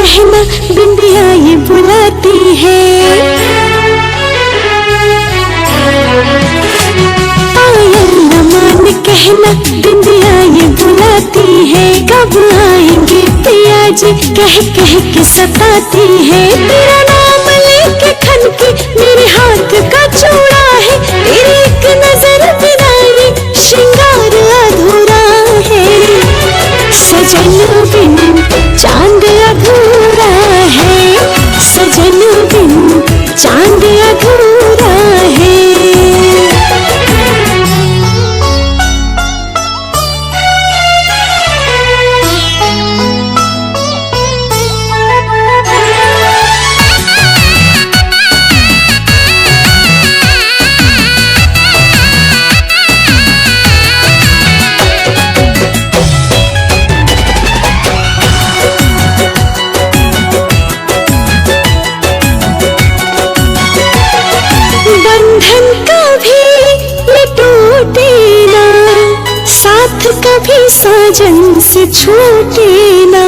कहना बिंदिया ये बुलाती है। पायल न मान कहना बिंदिया ये बुलाती है। कब आएंगे पिया जी कह कह के सताती है। तेरा नाम लेके खन के मेरे हाथ का चूड़ा है। तेरी एक नजर बिना ये श्रृंगार अधूरा है। सजन बिन चांद अधूरा है। सजन बिन चांद अधूरा है। बंधन कभी ये टूटे ना, साथ कभी साजन से छूटे ना।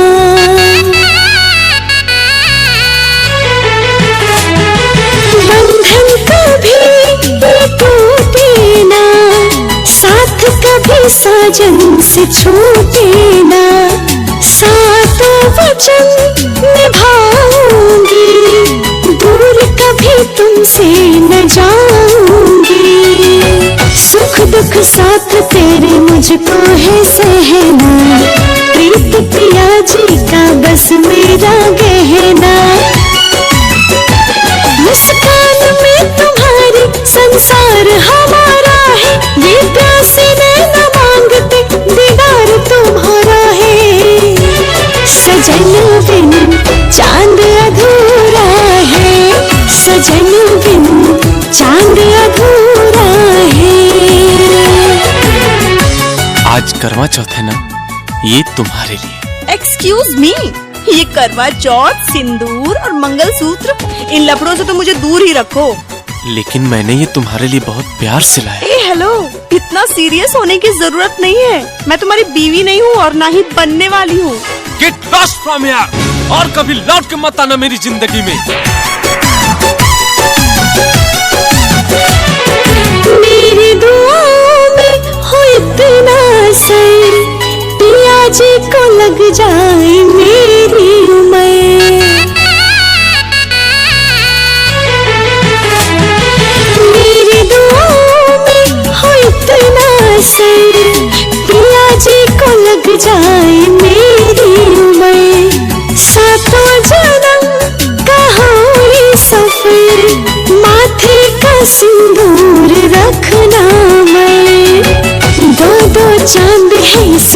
बंधन कभी ये टूटे ना, साथ कभी साजन से छूटे ना। सातों वचन निभाऊंगी, दूर कभी तुमसे न जाऊंगी। सुख दुख साथ तेरे मुझको है सहना। प्रीत पिया जी का बस मेरा गहना। मुस्कान में तुम्हारी संसार हमारा है। ये प्यासे नैना मांगते दीदार तुम्हारा है। सजन बिन चांद अधूरा है। सजन बिन चांद अधूरा है। आज करवा चौथ है ना, ये तुम्हारे लिए। एक्सक्यूज मी, ये करवा चौथ, सिंदूर और मंगलसूत्र, इन लफड़ों से तो मुझे दूर ही रखो। लेकिन मैंने ये तुम्हारे लिए बहुत प्यार से लाया। ए हेलो, इतना सीरियस होने की जरूरत नहीं है। मैं तुम्हारी बीवी नहीं हूँ और ना ही बनने वाली हूँ। Get lost from here! और कभी लौट के मत आना मेरी जिंदगी में। मेरी दुआओं में हो इतना असर, पिया जी को लग जाए मेरी उम्र। मेरी दुआओं में हो इतना असर, पिया जी को लग जाए मेरी उम्र। सातों जन्म का हो ये सफर, माथे का सिंदूर रखना मैं। दो दो चांद है इस